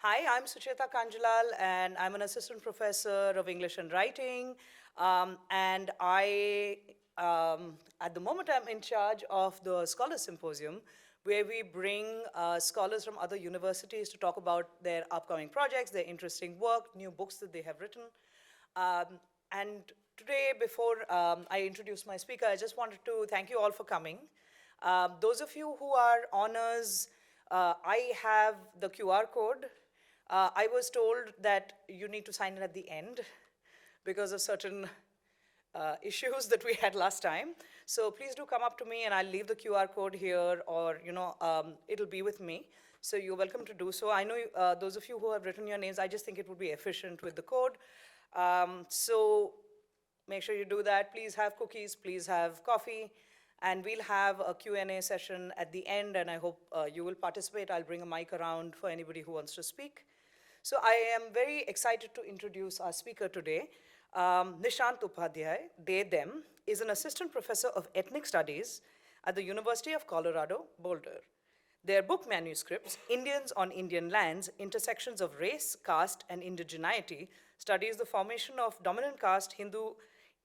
Hi, I'm Sucheta Kanjalal, and I'm an assistant professor of English and Writing. And at the moment, I'm in charge of the Scholar Symposium, where we bring scholars from other universities to talk about their upcoming projects, their interesting work, new books that they have written. Um, and today, before I introduce my speaker, I just wanted to thank you all for coming. Those of you who are honors, I have the QR code. I was told that you need to sign in at the end because of certain issues that we had last time. So please do come up to me and I'll leave the QR code here or, it'll be with me. So you're welcome to do so. I know those of you who have written your names, I just think it would be efficient with the code. So make sure you do that. Please have cookies, please have coffee, and we'll have a Q&A session at the end, and I hope you will participate. I'll bring a mic around for anybody who wants to speak. So I am very excited to introduce our speaker today. Nishant Upadhyay, they, them, is an assistant professor of ethnic studies at the University of Colorado Boulder. Their book manuscripts, Indians on Indian Lands, Intersections of Race, Caste, and Indigeneity, studies the formation of dominant caste Hindu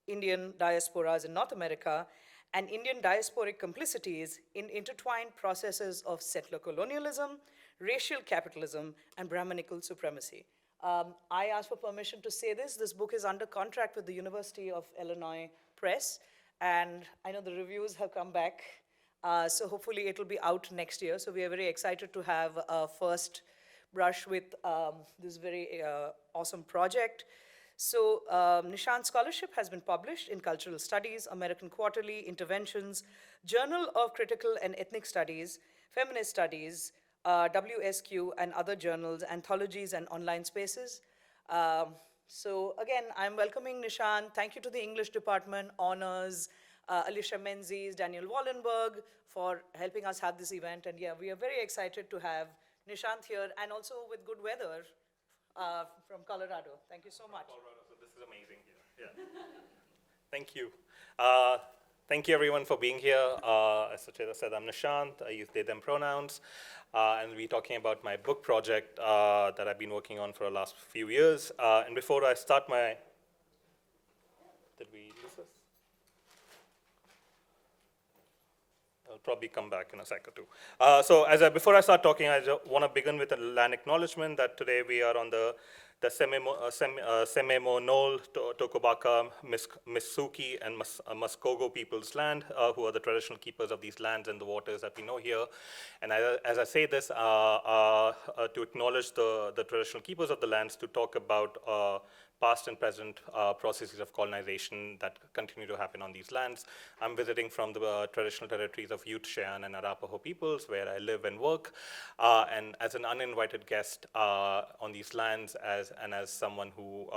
Indian diasporas in North America and Indian diasporic complicities in intertwined processes of settler colonialism, racial capitalism, and Brahminical supremacy. I asked for permission to say this. This book is under contract with the University of Illinois Press, and I know the reviews have come back, so hopefully it'll be out next year. So we are very excited to have a first brush with this very awesome project. So Nishant's scholarship has been published in Cultural Studies, American Quarterly, Interventions, Journal of Critical and Ethnic Studies, Feminist Studies, WSQ, and other journals, anthologies, and online spaces. So again, I'm welcoming Nishant. Thank you to the English department, honors, Alicia Menzies, Daniel Wallenberg for helping us have this event. And yeah, we are very excited to have Nishant here and also with good weather from Colorado. Thank you so much. Colorado, so this is amazing here. Yeah. Thank you. Thank you everyone for being here. As Sucheta said, I'm Nishant. I use they, them pronouns. And we're talking about my book project that I've been working on for the last few years. And before I start my, did we lose this? I'll probably come back in a sec or two. Before I start talking, I want to begin with an acknowledgement that today we are on the Sememo Knoll, Tokobaka, Misuki, and Muskogo people's land, who are the traditional keepers of these lands and the waters that we know here. And as I say this, to acknowledge the traditional keepers of the lands, to talk about past and present processes of colonization that continue to happen on these lands. I'm visiting from the traditional territories of Ute, Cheyenne, and Arapaho peoples, where I live and work. And as an uninvited guest on these lands, as someone who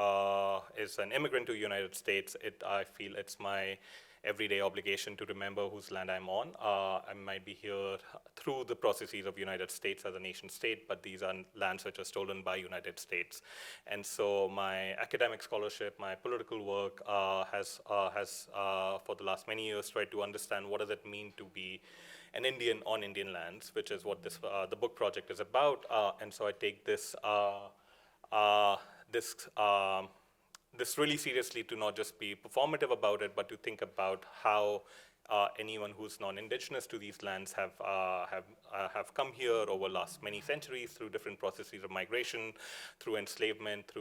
is an immigrant to the United States, I feel it's my everyday obligation to remember whose land I'm on. I might be here through the processes of United States as a nation state, but these are lands which are stolen by United States. And so my academic scholarship, my political work has for the last many years tried to understand what does it mean to be an Indian on Indian lands, which is what this the book project is about. And so I take this this really seriously, to not just be performative about it, but to think about how anyone who's non-indigenous to these lands have come here over the last many centuries through different processes of migration, through enslavement,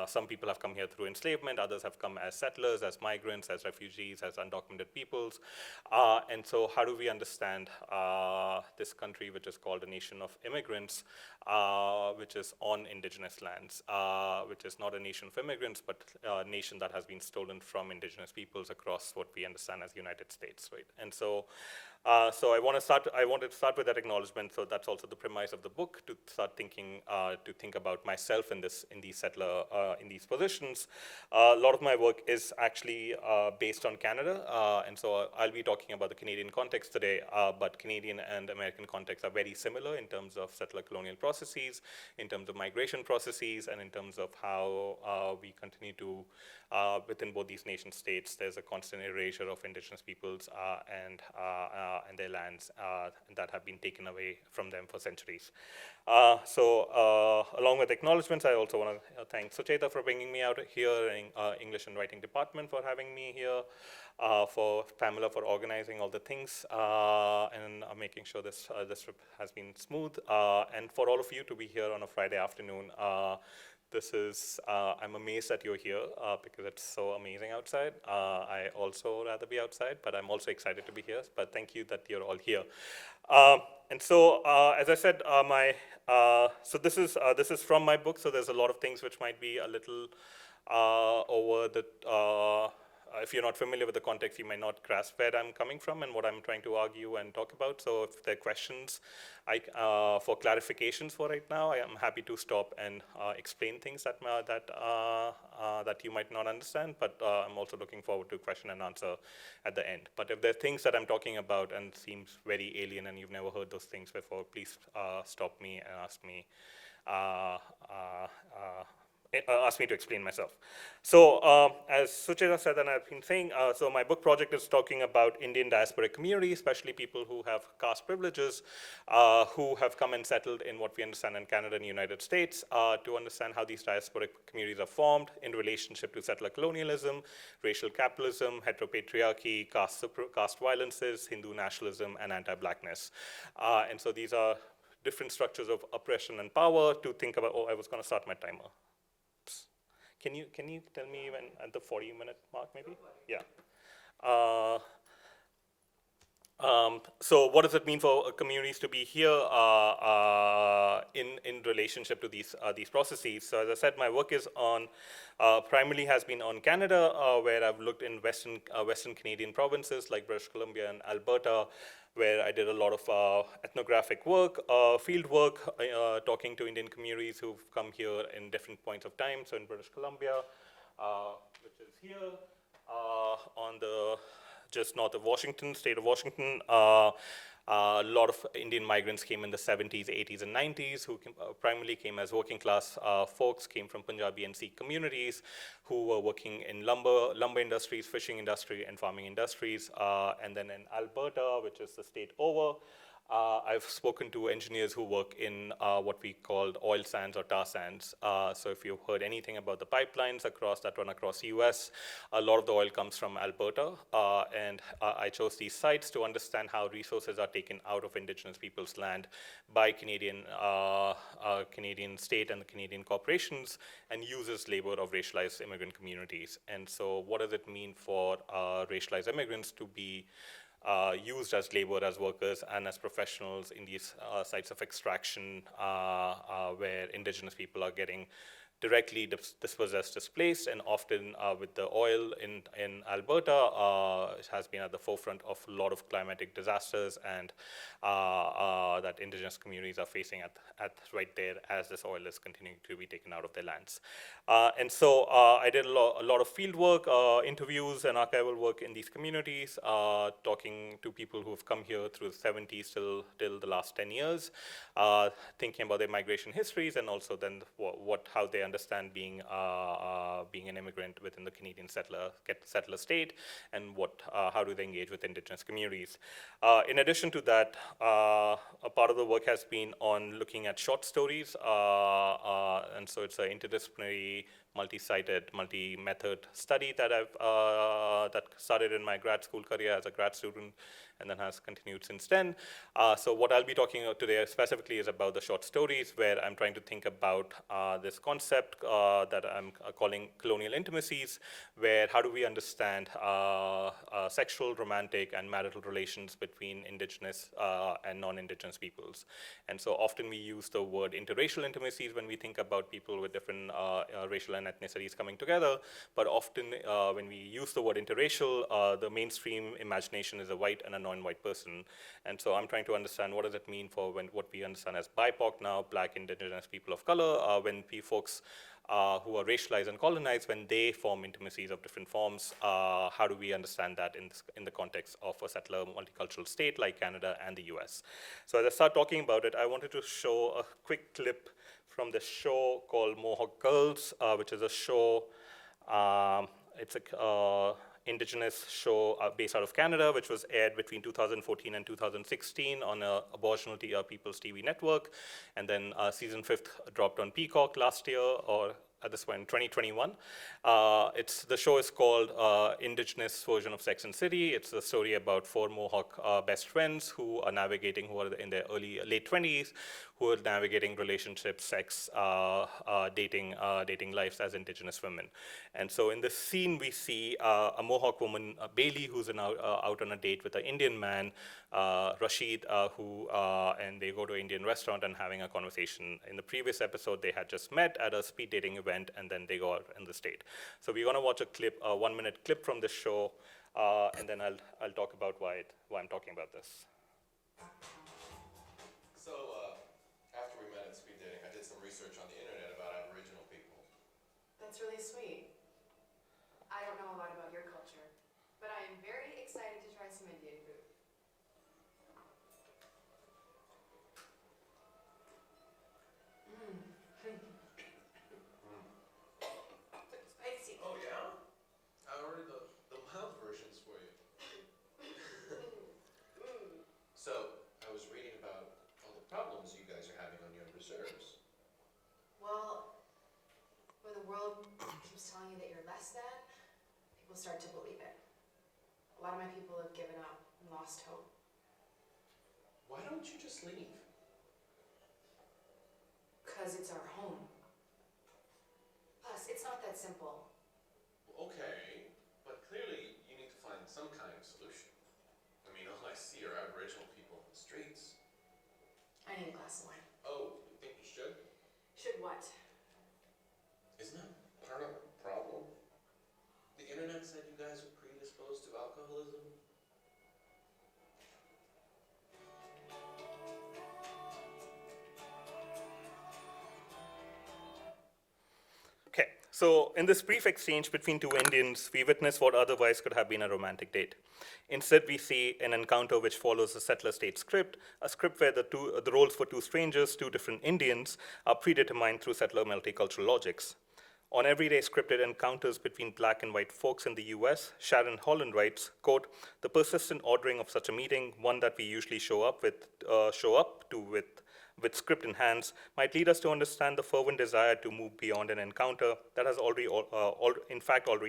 some people have come here through enslavement, others have come as settlers, as migrants, as refugees, as undocumented peoples. And so how do we understand this country, which is called a nation of immigrants, which is on indigenous lands, which is not a nation of immigrants, but a nation that has been stolen from indigenous peoples across what we understand as the United States, right? And so, I wanted to start with that acknowledgement. So that's also the premise of the book, to start thinking, to think about myself in these positions. A lot of my work is actually based on Canada, and so I'll be talking about the Canadian context today. But Canadian and American contexts are very similar in terms of settler colonial processes, in terms of migration processes, and in terms of how we continue to, within both these nation states, there's a constant erasure of indigenous peoples and their lands that have been taken away from them for centuries. Along with acknowledgements, I also want to thank Sucheta for bringing me out here, and English and Writing Department for having me here, for Pamela for organizing all the things and making sure this trip has been smooth, and for all of you to be here on a Friday afternoon. I'm amazed that you're here because it's so amazing outside. I also rather be outside, but I'm also excited to be here. But thank you that you're all here. As I said, this is from my book. So there's a lot of things which might be a little over the. If you're not familiar with the context, you might not grasp where I'm coming from and what I'm trying to argue and talk about. So if there are questions for clarifications for right now, I am happy to stop and explain things that you might not understand, but I'm also looking forward to question and answer at the end. But if there are things that I'm talking about and seems very alien and you've never heard those things before, please stop me and ask me to explain myself. So as Sucheta said, and I've been saying, so my book project is talking about Indian diasporic communities, especially people who have caste privileges, who have come and settled in what we understand in Canada and the United States, to understand how these diasporic communities are formed in relationship to settler colonialism, racial capitalism, heteropatriarchy, caste violences, Hindu nationalism, and anti-blackness. And so these are different structures of oppression and power to think about. Oh, I was going to start my timer. Can you tell me when at the 40-minute mark, maybe? Yeah. So what does it mean for communities to be here in relationship to these processes? So as I said, my work is on primarily has been on Canada, where I've looked in Western Canadian provinces like British Columbia and Alberta, where I did a lot of ethnographic work, field work, talking to Indian communities who've come here in different points of time. So in British Columbia, which is here, on the just north of Washington, state of Washington, a lot of Indian migrants came in the 70s, 80s, and 90s, who primarily came as working class folks, came from Punjabi and Sikh communities, who were working in lumber industries, fishing industry, and farming industries. And then in Alberta, which is the state over, I've spoken to engineers who work in what we called oil sands or tar sands. So if you've heard anything about the pipelines that run across the US, a lot of the oil comes from Alberta. And I chose these sites to understand how resources are taken out of Indigenous people's land by Canadian state and the Canadian corporations and uses labor of racialized immigrant communities. And so what does it mean for racialized immigrants to be used as labor, as workers, and as professionals in these sites of extraction where Indigenous people are getting directly dispossessed, displaced, and often with the oil in Alberta, it has been at the forefront of a lot of climatic disasters and that Indigenous communities are facing at right there as this oil is continuing to be taken out of their lands. And so I did a lot of field work, interviews, and archival work in these communities, talking to people who have come here through the 70s till the last 10 years, thinking about their migration histories and also then how they understand being an immigrant within the Canadian settler state, and how do they engage with Indigenous communities. In addition to that, a part of the work has been on looking at short stories, and so it's an interdisciplinary, multi-sited, multi-method study that that started in my grad school career as a grad student and then has continued since then. So what I'll be talking about today specifically is about the short stories, where I'm trying to think about this concept that I'm calling colonial intimacies, where how do we understand sexual, romantic, and marital relations between Indigenous and non-Indigenous peoples. And so often we use the word interracial intimacies when we think about people with different racial and ethnicities coming together, but often when we use the word interracial, the mainstream imagination is a white and a non-white person. And so I'm trying to understand what does it mean for what we understand as BIPOC now, Black, Indigenous people of color, when folks who are racialized and colonized, when they form intimacies of different forms, how do we understand that in the context of a settler multicultural state like Canada and the US? So as I start talking about it, I wanted to show a quick clip from the show called Mohawk Girls, which is a show, Indigenous show based out of Canada, which was aired between 2014 and 2016 on Aboriginal People's TV network. And then season 5th dropped on Peacock last year, or at this point, 2021. The show is called Indigenous Version of Sex and City. It's a story about 4 Mohawk best friends who are in their late 20s, who are navigating relationships, sex, dating lives as Indigenous women. And so in this scene, we see a Mohawk woman, Bailey, who's out on a date with an Indian man, Rashid, and they go to an Indian restaurant and having a conversation. In the previous episode, they had just met at a speed dating event, and then they go out in the state. So we're going to watch a 1-minute clip from this show, and then I'll talk about why I'm talking about this. So after we met at speed dating, I did some research on the internet about Aboriginal people. That's really sweet. I don't know a lot about your culture, but I am very excited to try some Indian food. Spicy. Oh yeah? I ordered the mild versions for you. So I was reading about all the problems you guys are having on your reserves. Well, when the world keeps telling you that you're less than, people start to believe it. A lot of my people have given up and lost hope. Why don't you just leave? Because it's our home. Plus, it's not that simple. Okay, but clearly you need to find some kind of solution. I mean, all I see are Aboriginal people in the streets. I need a glass of wine. Oh, you think you should? Should what? Isn't that part of the problem? The internet said you guys are predisposed to alcoholism. Okay, so in this brief exchange between 2 Indians, we witness what otherwise could have been a romantic date. Instead, we see an encounter which follows a settler state script, a script where the roles for 2 strangers, 2 different Indians, are predetermined through settler multicultural logics. On everyday scripted encounters between black and white folks in the US, Sharon Holland writes, quote, "The persistent ordering of such a meeting, one that we usually show up to with script in hands, might lead us to understand the fervent desire to move beyond an encounter that has already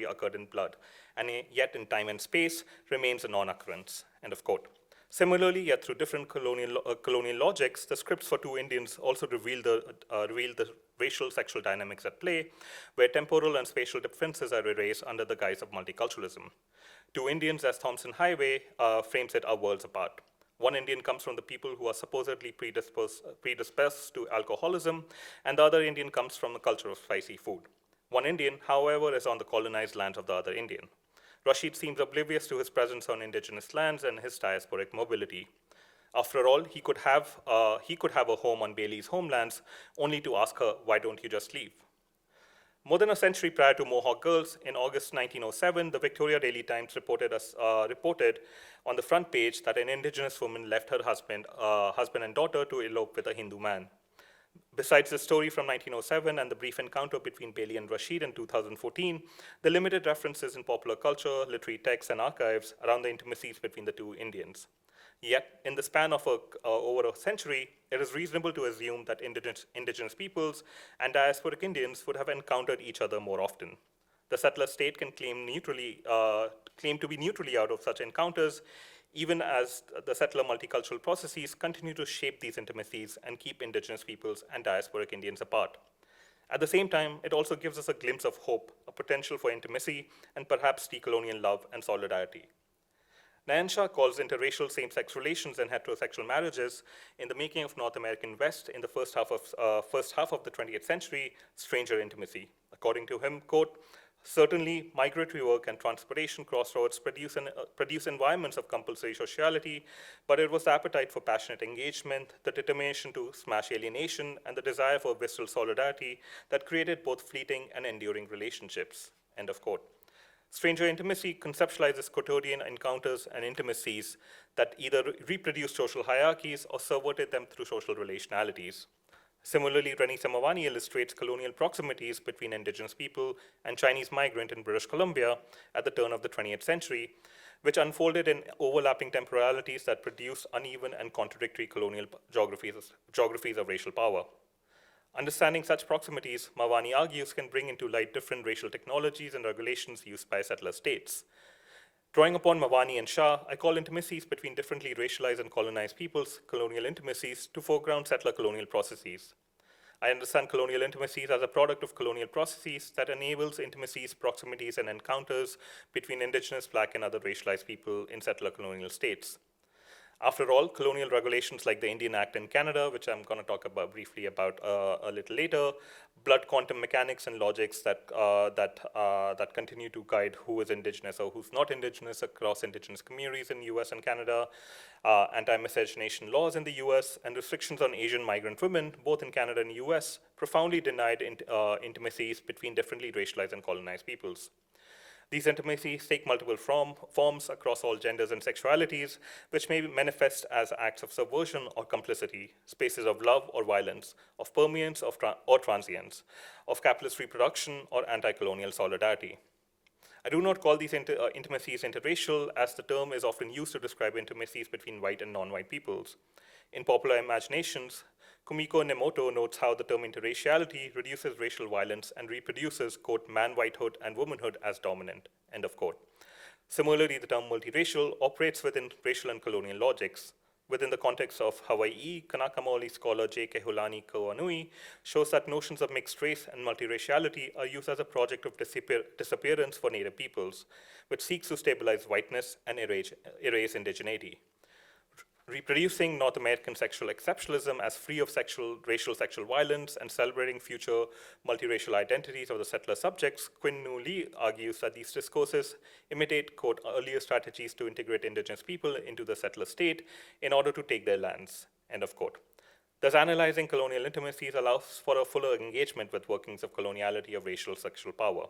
occurred in blood, and yet in time and space remains a non-occurrence," end of quote. Similarly, yet through different colonial logics, the scripts for 2 Indians also reveal the racial sexual dynamics at play, where temporal and spatial differences are erased under the guise of multiculturalism. 2 Indians, as Thomas Highway frames it, are worlds apart. One Indian comes from the people who are supposedly predisposed to alcoholism, and the other Indian comes from a culture of spicy food. One Indian, however, is on the colonized lands of the other Indian. Rashid seems oblivious to his presence on indigenous lands and his diasporic mobility. After all, he could have a home on Bailey's homelands, only to ask her, "Why don't you just leave?" More than a century prior to Mohawk Girls, in August 1907, the Victoria Daily Times reported on the front page that an Indigenous woman left her husband and daughter to elope with a Hindu man. Besides the story from 1907 and the brief encounter between Bailey and Rashid in 2014, the limited references in popular culture, literary texts, and archives around the intimacies between the 2 Indians. Yet, in the span of over a century, it is reasonable to assume that indigenous peoples and diasporic Indians would have encountered each other more often. The settler state can claim to be neutrally out of such encounters, even as the settler multicultural processes continue to shape these intimacies and keep indigenous peoples and diasporic Indians apart. At the same time, it also gives us a glimpse of hope, a potential for intimacy, and perhaps decolonial love and solidarity. Nayan Shah calls interracial same-sex relations and heterosexual marriages in the making of North American West in the first half of the 20th century stranger intimacy. According to him, quote, "Certainly, migratory work and transportation crossroads produce environments of compulsory sociality, but it was the appetite for passionate engagement, the determination to smash alienation, and the desire for visceral solidarity that created both fleeting and enduring relationships," end of quote. Stranger intimacy conceptualizes quotidian encounters and intimacies that either reproduced social hierarchies or subverted them through social relationalities. Similarly, Rennie Samavani illustrates colonial proximities between indigenous people and Chinese migrant in British Columbia at the turn of the 20th century, which unfolded in overlapping temporalities that produced uneven and contradictory colonial geographies of racial power. Understanding such proximities, Mavani argues, can bring into light different racial technologies and regulations used by settler states. Drawing upon Mavani and Shah, I call intimacies between differently racialized and colonized peoples colonial intimacies to foreground settler colonial processes. I understand colonial intimacies as a product of colonial processes that enables intimacies, proximities, and encounters between indigenous, black, and other racialized people in settler colonial states. After all, colonial regulations like the Indian Act in Canada, which I'm going to talk about briefly about a little later, blood quantum mechanics and logics that continue to guide who is indigenous or who's not indigenous across indigenous communities in the US and Canada, anti-miscegenation laws in the US, and restrictions on Asian migrant women, both in Canada and US, profoundly denied intimacies between differently racialized and colonized peoples. These intimacies take multiple forms across all genders and sexualities, which may manifest as acts of subversion or complicity, spaces of love or violence, of permeance or transience, of capitalist reproduction or anti-colonial solidarity. I do not call these intimacies interracial, as the term is often used to describe intimacies between white and non-white peoples. In popular imaginations, Kumiko Nemoto notes how the term interraciality reduces racial violence and reproduces, quote, man-whitehood and womanhood as dominant, end of quote. Similarly, the term multiracial operates within racial and colonial logics. Within the context of Hawaii, Kanaka Maoli scholar J. Kehulani Koanui shows that notions of mixed race and multiraciality are used as a project of disappearance for Native peoples, which seeks to stabilize whiteness and erase indigeneity. Reproducing North American sexual exceptionalism as free of racial sexual violence and celebrating future multiracial identities of the settler subjects, Quinn Nu Lee argues that these discourses imitate, quote, earlier strategies to integrate indigenous people into the settler state in order to take their lands, end of quote. Thus, analyzing colonial intimacies allows for a fuller engagement with workings of coloniality of racial sexual power.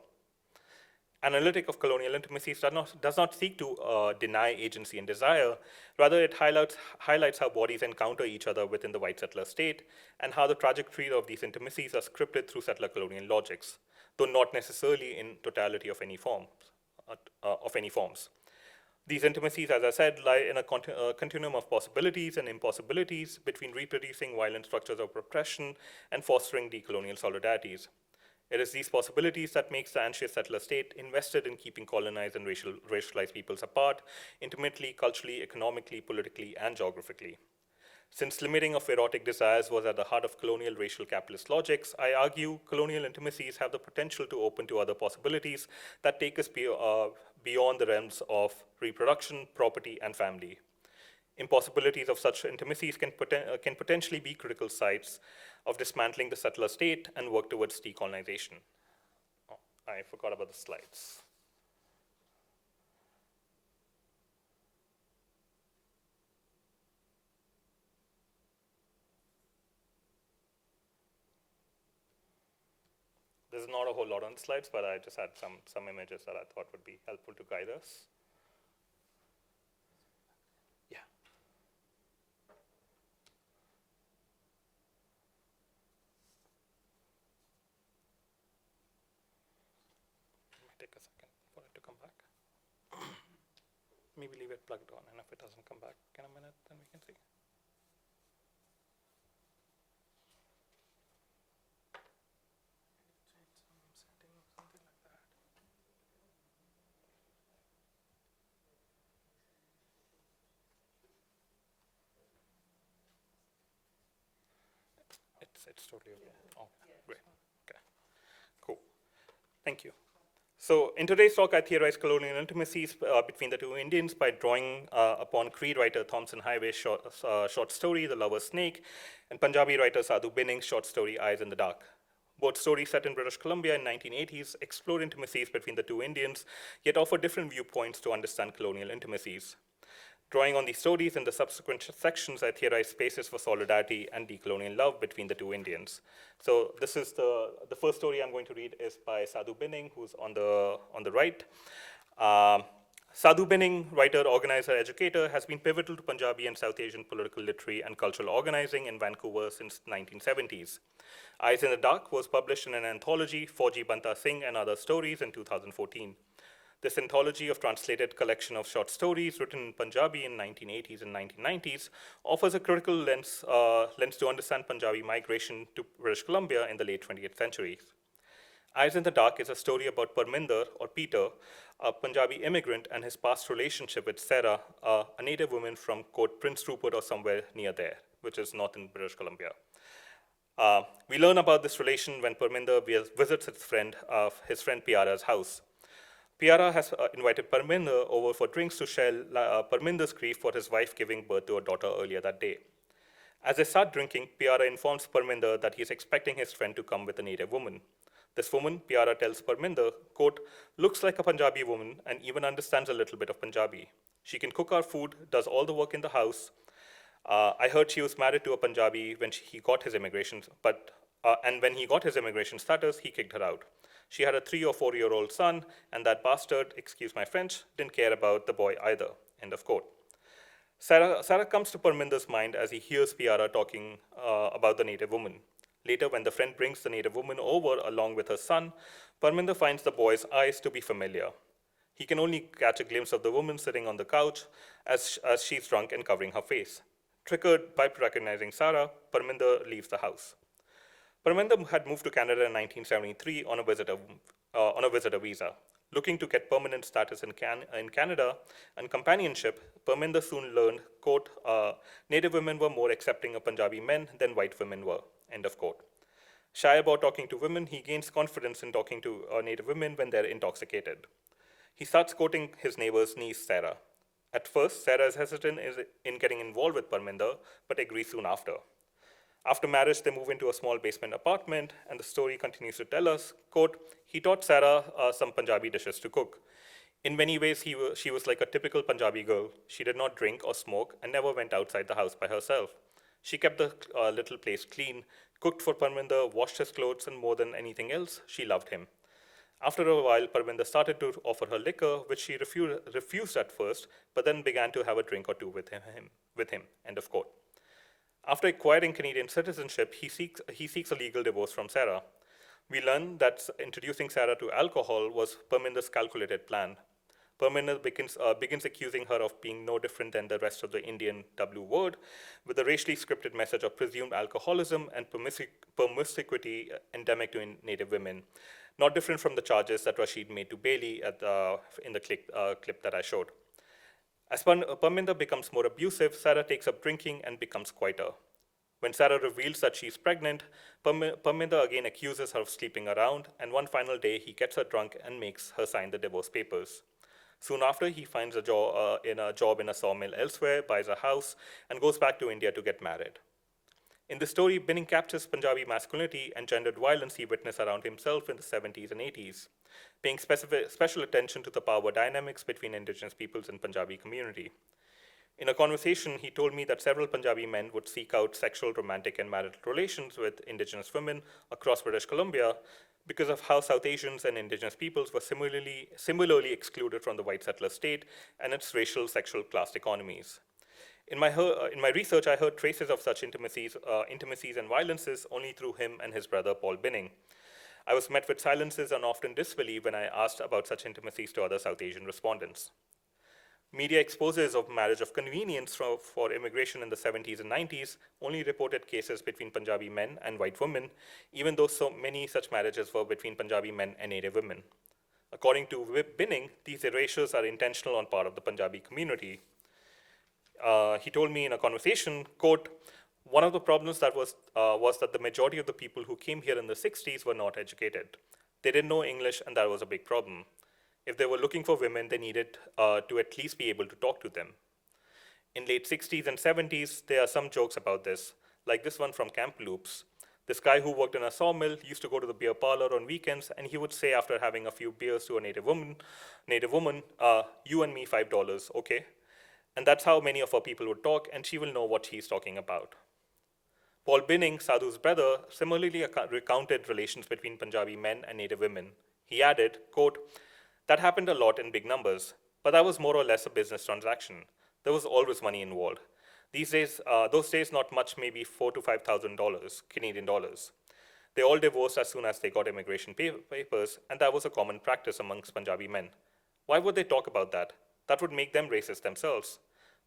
Analytic of colonial intimacies does not seek to deny agency and desire. Rather, it highlights how bodies encounter each other within the white settler state and how the trajectory of these intimacies are scripted through settler colonial logics, though not necessarily in totality of any forms. These intimacies, as I said, lie in a continuum of possibilities and impossibilities between reproducing violent structures of oppression and fostering decolonial solidarities. It is these possibilities that makes the anxious settler state invested in keeping colonized and racialized peoples apart, intimately, culturally, economically, politically, and geographically. Since limiting of erotic desires was at the heart of colonial racial capitalist logics, I argue colonial intimacies have the potential to open to other possibilities that take us beyond the realms of reproduction, property, and family. Impossibilities of such intimacies can potentially be critical sites of dismantling the settler state and work towards decolonization. Oh, I forgot about the slides. There's not a whole lot on the slides, but I just had some images that I thought would be helpful to guide us. Take a second for it to come back. Maybe leave it plugged on, and if it doesn't come back in a minute, then we can see. Something like that. It's totally okay. Oh, great. Okay. Cool. Thank you. So in today's talk, I theorize colonial intimacies between the two Indians by drawing upon Cree writer Thomas Highway's short story, The Lover's Snake, and Punjabi writer Sadhu Binning's short story, Eyes in the Dark. Both stories set in British Columbia in 1980s explore intimacies between the two Indians, yet offer different viewpoints to understand colonial intimacies. Drawing on these stories in the subsequent sections, I theorize spaces for solidarity and decolonial love between the two Indians. So this is the first story I'm going to read is by Sadhu Binning, who's on the right. Sadhu Binning, writer, organizer, educator, has been pivotal to Punjabi and South Asian political, literary, and cultural organizing in Vancouver since the 1970s. Eyes in the Dark was published in an anthology, Fauji Banta Singh and Other Stories, in 2014. This anthology of translated collection of short stories written in Punjabi in 1980s and 1990s offers a critical lens to understand Punjabi migration to British Columbia in the late 20th century. Eyes in the Dark is a story about Parminder, or Peter, a Punjabi immigrant, and his past relationship with Sarah, a native woman from, quote, Prince Rupert or somewhere near there, which is northern British Columbia. We learn about this relation when Parminder visits his friend Piara's house. Piara has invited Parminder over for drinks to share Parminder's grief for his wife giving birth to a daughter earlier that day. As they start drinking, Piara informs Parminder that he is expecting his friend to come with a native woman. This woman, Piara tells Parminder, quote, looks like a Punjabi woman and even understands a little bit of Punjabi. She can cook our food, does all the work in the house. I heard she was married to a Punjabi when he got his immigration, and when he got his immigration status, he kicked her out. She had a 3 or 4-year-old son, and that bastard, excuse my French, didn't care about the boy either, end of quote. Sarah comes to Parminder's mind as he hears Piara talking about the native woman. Later, when the friend brings the native woman over along with her son, Parminder finds the boy's eyes to be familiar. He can only catch a glimpse of the woman sitting on the couch as she's drunk and covering her face. Triggered by recognizing Sarah, Parminder leaves the house. Parminder had moved to Canada in 1973 on a visitor visa. Looking to get permanent status in Canada and companionship, Parminder soon learned, quote, native women were more accepting of Punjabi men than white women were, end of quote. Shy about talking to women, he gains confidence in talking to native women when they're intoxicated. He starts courting his neighbor's niece, Sarah. At first, Sarah is hesitant in getting involved with Parminder, but agrees soon after. After marriage, they move into a small basement apartment, and the story continues to tell us, quote, he taught Sarah some Punjabi dishes to cook. In many ways, she was like a typical Punjabi girl. She did not drink or smoke and never went outside the house by herself. She kept the little place clean, cooked for Parminder, washed his clothes, and more than anything else, she loved him. After a while, Parminder started to offer her liquor, which she refused at first, but then began to have a drink or two with him, end of quote. After acquiring Canadian citizenship, he seeks a legal divorce from Sarah. We learn that introducing Sarah to alcohol was Parminder's calculated plan. Parminder begins accusing her of being no different than the rest of the Indian W word, with a racially scripted message of presumed alcoholism and promiscuity endemic to native women, not different from the charges that Rashid made to Bailey in the clip that I showed. As Parminder becomes more abusive, Sarah takes up drinking and becomes quieter. When Sarah reveals that she's pregnant, Parminder again accuses her of sleeping around, and one final day he gets her drunk and makes her sign the divorce papers. Soon after, he finds a job in a sawmill elsewhere, buys a house, and goes back to India to get married. In the story, Binning captures Punjabi masculinity and gendered violence he witnessed around himself in the 70s and 80s, paying special attention to the power dynamics between Indigenous peoples and Punjabi community. In a conversation, he told me that several Punjabi men would seek out sexual, romantic, and marital relations with Indigenous women across British Columbia because of how South Asians and Indigenous peoples were similarly excluded from the white settler state and its racial, sexual, class economies. In my research, I heard traces of such intimacies and violences only through him and his brother, Paul Binning. I was met with silences and often disbelief when I asked about such intimacies to other South Asian respondents. Media exposes of marriage of convenience for immigration in the 70s and 90s only reported cases between Punjabi men and white women, even though so many such marriages were between Punjabi men and native women. According to Binning, these erasures are intentional on part of the Punjabi community. He told me in a conversation, quote, one of the problems that was that the majority of the people who came here in the 60s were not educated. They didn't know English, and that was a big problem. If they were looking for women, they needed to at least be able to talk to them. In late 60s and 70s, there are some jokes about this, like this one from Kamloops. This guy who worked in a sawmill used to go to the beer parlor on weekends, and he would say after having a few beers to a native woman, you and me $5, okay? And that's how many of our people would talk, and she will know what he's talking about. Paul Binning, Sadhu's brother, similarly recounted relations between Punjabi men and native women. He added, quote, that happened a lot in big numbers. But that was more or less a business transaction. There was always money involved. These days, those days, not much, maybe $4,000 to $5,000 Canadian dollars. They all divorced as soon as they got immigration papers, and that was a common practice amongst Punjabi men. Why would they talk about that? That would make them racist themselves.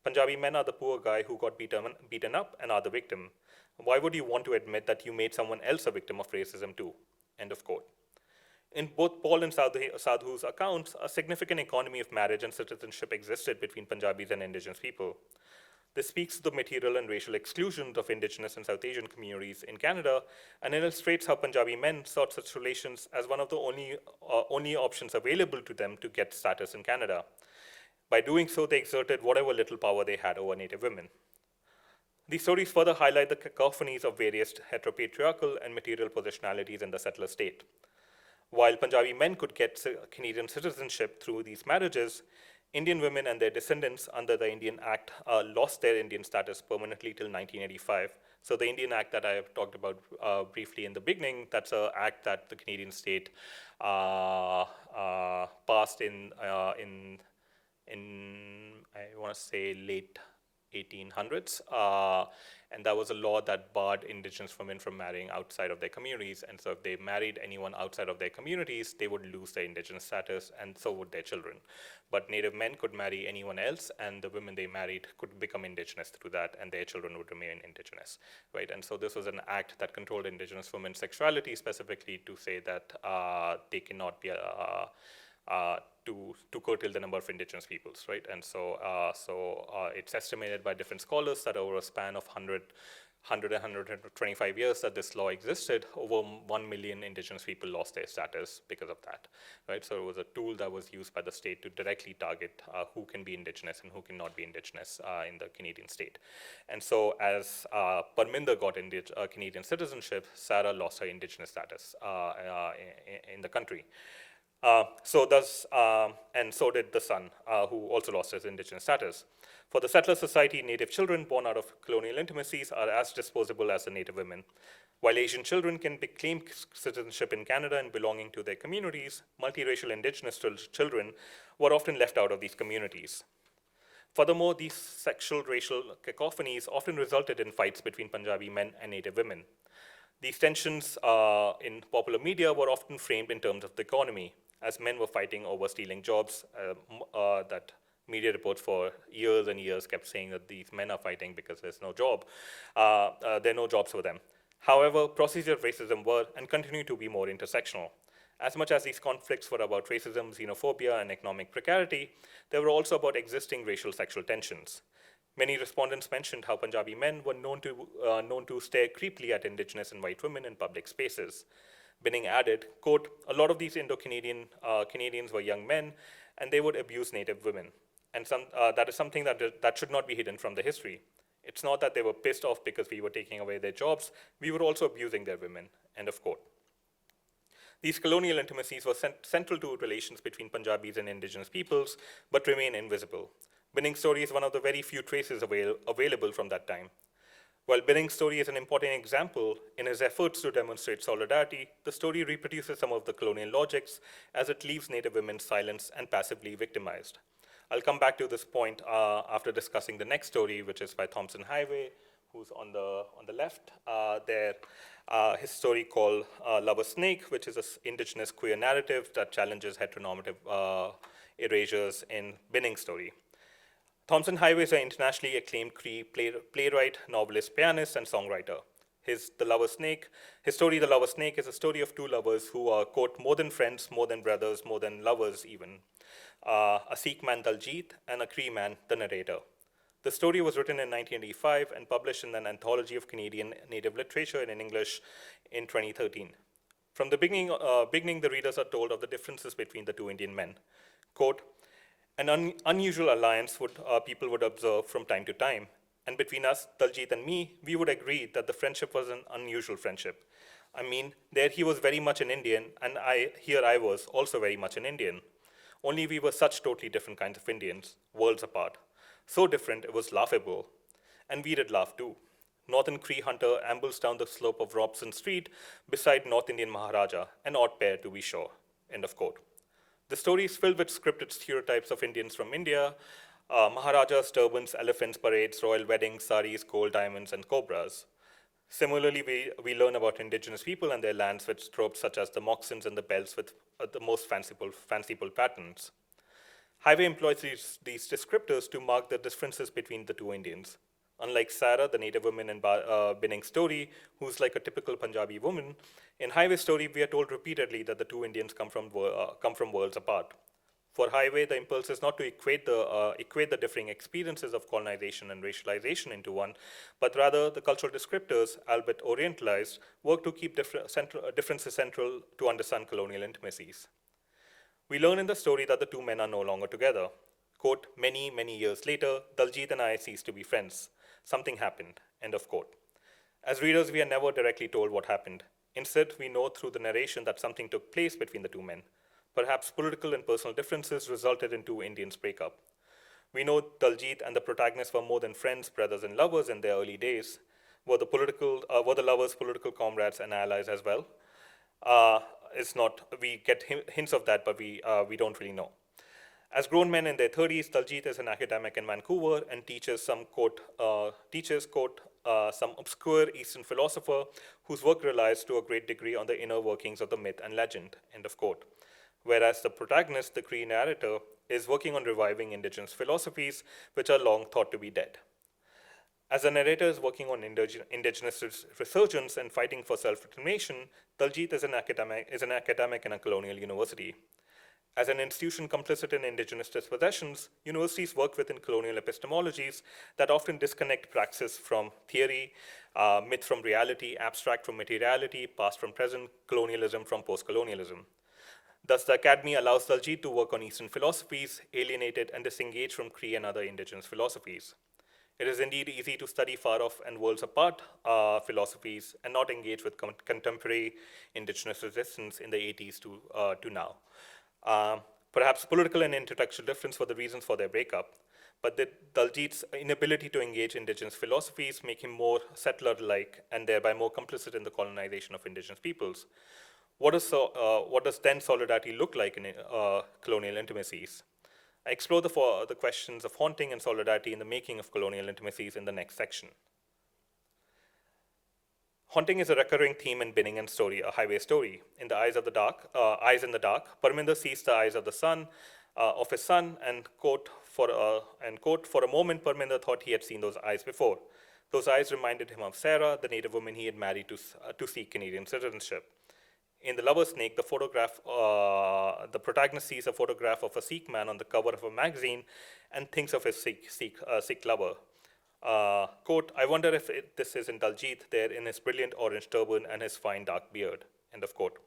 Punjabi men are the poor guy who got beaten up and are the victim. Why would you want to admit that you made someone else a victim of racism too? End of quote. In both Paul and Sadhu's accounts, a significant economy of marriage and citizenship existed between Punjabis and indigenous people. This speaks to the material and racial exclusions of Indigenous and South Asian communities in Canada and illustrates how Punjabi men sought such relations as one of the only options available to them to get status in Canada. By doing so, they exerted whatever little power they had over Native women. These stories further highlight the cacophonies of various heteropatriarchal and material positionalities in the settler state. While Punjabi men could get Canadian citizenship through these marriages, Indian women and their descendants under the Indian Act lost their Indian status permanently till 1985. So the Indian Act that I have talked about briefly in the beginning, that's an act that the Canadian state passed in I want to say late 1800s, and that was a law that barred Indigenous women from marrying outside of their communities. And so if they married anyone outside of their communities, they would lose their Indigenous status, and so would their children. But Native men could marry anyone else, and the women they married could become Indigenous through that, and their children would remain Indigenous, right? And so this was an act that controlled Indigenous women's sexuality specifically to say that they cannot be to curtail the number of indigenous peoples, right? And so, it's estimated by different scholars that over a span of 100 and 125 years that this law existed, over 1 million indigenous people lost their status because of that, right? So it was a tool that was used by the state to directly target who can be indigenous and who cannot be indigenous in the Canadian state. And so as Parminder got Canadian citizenship, Sarah lost her indigenous status in the country. And so did the son, who also lost his indigenous status. For the settler society, Native children born out of colonial intimacies are as disposable as the Native women. While Asian children can claim citizenship in Canada and belonging to their communities, multiracial Indigenous children were often left out of these communities. Furthermore, these sexual racial cacophonies often resulted in fights between Punjabi men and Native women. These tensions in popular media were often framed in terms of the economy, as men were fighting over stealing jobs that media reports for years and years kept saying that these men are fighting because there's no job. There are no jobs for them. However, procedures of racism were and continue to be more intersectional. As much as these conflicts were about racism, xenophobia, and economic precarity, they were also about existing racial sexual tensions. Many respondents mentioned how Punjabi men were known to stare creepily at Indigenous and white women in public spaces. Binning added, quote, "A lot of these Indo-Canadians were young men, and they would abuse Native women. And that is something that should not be hidden from the history. It's not that they were pissed off because we were taking away their jobs, we were also abusing their women," end of quote. These colonial intimacies were central to relations between Punjabis and Indigenous peoples, but remain invisible. Binning's story is one of the very few traces available from that time. While Binning's story is an important example in his efforts to demonstrate solidarity, the story reproduces some of the colonial logics as it leaves Native women silenced and passively victimized. I'll come back to this point after discussing the next story, which is by Thomas Highway, who's on the left there. His story called Lover Snake, which is an Indigenous queer narrative that challenges heteronormative erasures in Binning's story. Thompson Highway is an internationally acclaimed Cree playwright, novelist, pianist, and songwriter. His story, The Lover Snake, is a story of two lovers who are, quote, more than friends, more than brothers, more than lovers even. A Sikh man, Daljit, and a Cree man, the narrator. The story was written in 1985 and published in an anthology of Canadian Native literature in English in 2013. From the beginning, the readers are told of the differences between the two Indian men. Quote, "An unusual alliance people would observe from time to time. And between us, Daljit and me, we would agree that the friendship was an unusual friendship. I mean, there he was very much an Indian, and here I was also very much an Indian. Only we were such totally different kinds of Indians, worlds apart. So different, it was laughable. And we did laugh too. Northern Cree hunter ambles down the slope of Robson Street beside North Indian Maharaja, an odd pair to be sure," end of quote. The story is filled with scripted stereotypes of Indians from India, Maharajas, turbans, elephants, parades, royal weddings, saris, gold diamonds, and cobras. Similarly, we learn about indigenous people and their lands with tropes such as the moccasins and the bells with the most fanciful patterns. Highway employs these descriptors to mark the differences between the two Indians. Unlike Sarah, the native woman in Binning's story, who's like a typical Punjabi woman, in Highway's story, we are told repeatedly that the two Indians come from worlds apart. For Highway, the impulse is not to equate the differing experiences of colonization and racialization into one, but rather the cultural descriptors, albeit orientalized, work to keep differences central to understand colonial intimacies. We learn in the story that the two men are no longer together. Quote, many, many years later, Daljit and I ceased to be friends. Something happened, end of quote. As readers, we are never directly told what happened. Instead, we know through the narration that something took place between the two men. Perhaps political and personal differences resulted in two Indians' breakup. We know Daljit and the protagonist were more than friends, brothers, and lovers in their early days. Were the lovers political comrades and allies as well? It's not. We get hints of that, but we don't really know. As grown men in their 30s, Daljit is an academic in Vancouver and teaches some obscure Eastern philosopher whose work relies to a great degree on the inner workings of the myth and legend, end of quote. Whereas the protagonist, the Cree narrator, is working on reviving indigenous philosophies which are long thought to be dead. As the narrator is working on indigenous resurgence and fighting for self-determination, Daljit is an academic in a colonial university. As an institution complicit in indigenous dispossessions, universities work within colonial epistemologies that often disconnect praxis from theory, myth from reality, abstract from materiality, past from present, colonialism from post-colonialism. Thus, the academy allows Daljit to work on Eastern philosophies, alienated and disengaged from Cree and other indigenous philosophies. It is indeed easy to study far-off and worlds-apart philosophies and not engage with contemporary indigenous resistance in the 80s to now. Perhaps political and intellectual difference were the reasons for their breakup, but Daljit's inability to engage indigenous philosophies make him more settler-like and thereby more complicit in the colonization of indigenous peoples. What does then solidarity look like in colonial intimacies? I explore the questions of haunting and solidarity in the making of colonial intimacies in the next section. Haunting is a recurring theme in Binning and story, a highway story. In the Eyes in the Dark, Parminder sees the eyes of his son, and quote, for a moment, Parminder thought he had seen those eyes before. Those eyes reminded him of Sarah, the native woman he had married to seek Canadian citizenship. In The Lover's Snake, the protagonist sees a photograph of a Sikh man on the cover of a magazine and thinks of his Sikh lover. Quote, I wonder if this is in Daljit there in his brilliant orange turban and his fine dark beard, end of quote.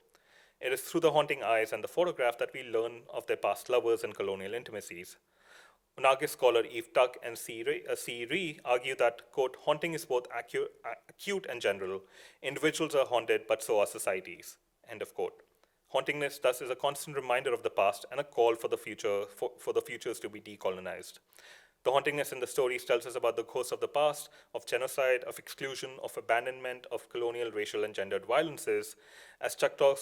It is through the haunting eyes and the photograph that we learn of their past lovers and colonial intimacies. Unagi scholar Eve Tuck and C. Ree argue that, quote, haunting is both acute and general. Individuals are haunted, but so are societies, end of quote. Hauntingness, thus, is a constant reminder of the past and a call for the futures to be decolonized. The hauntingness in the stories tells us about the course of the past, of genocide, of exclusion, of abandonment, of colonial, racial, and gendered violences. As Choctaw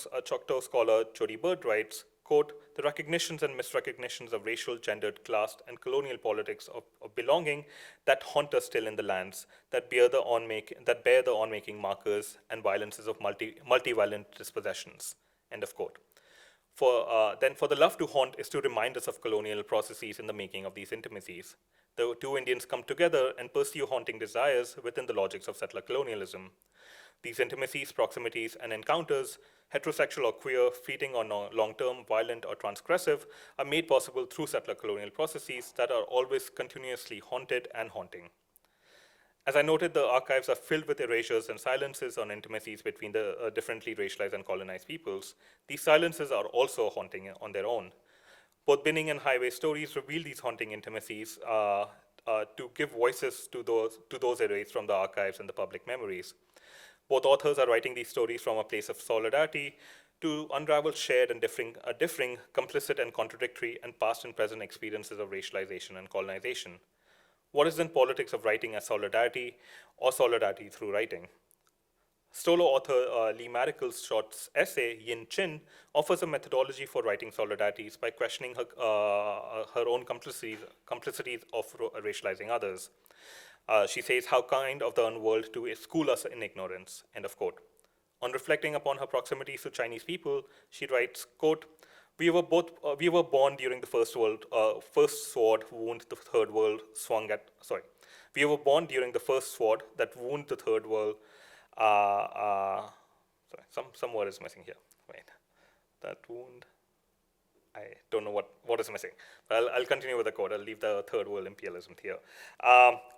scholar Jody Bird writes, quote, the recognitions and misrecognitions of racial, gendered, class, and colonial politics of belonging that haunt us still in the lands, that bear the on-making markers and violences of multivalent dispossessions, end of quote. Then for the love to haunt is to remind us of colonial processes in the making of these intimacies. The two Indians come together and pursue haunting desires within the logics of settler colonialism. These intimacies, proximities, and encounters, heterosexual or queer, fleeting or long-term, violent or transgressive, are made possible through settler colonial processes that are always continuously haunted and haunting. As I noted, the archives are filled with erasures and silences on intimacies between the differently racialized and colonized peoples. These silences are also haunting on their own. Both Binning and Highway stories reveal these haunting intimacies to give voices to those erased from the archives and the public memories. Both authors are writing these stories from a place of solidarity to unravel shared and differing, complicit and contradictory, and past and present experiences of racialization and colonization. What is then politics of writing as solidarity or solidarity through writing? Stolo author Lee Marickel's short essay, Yin Chin, offers a methodology for writing solidarities by questioning her own complicities of racializing others. She says, "How kind of the unworld to school us in ignorance," end of quote. On reflecting upon her proximities to Chinese people, she writes, quote, we were born during the first sword wound the third world swung at, sorry. We were born during the first sword that wound the third world, sorry, some word is missing here, wait. That wound, I don't know what is missing. But I'll continue with the quote. I'll leave the third world imperialism here.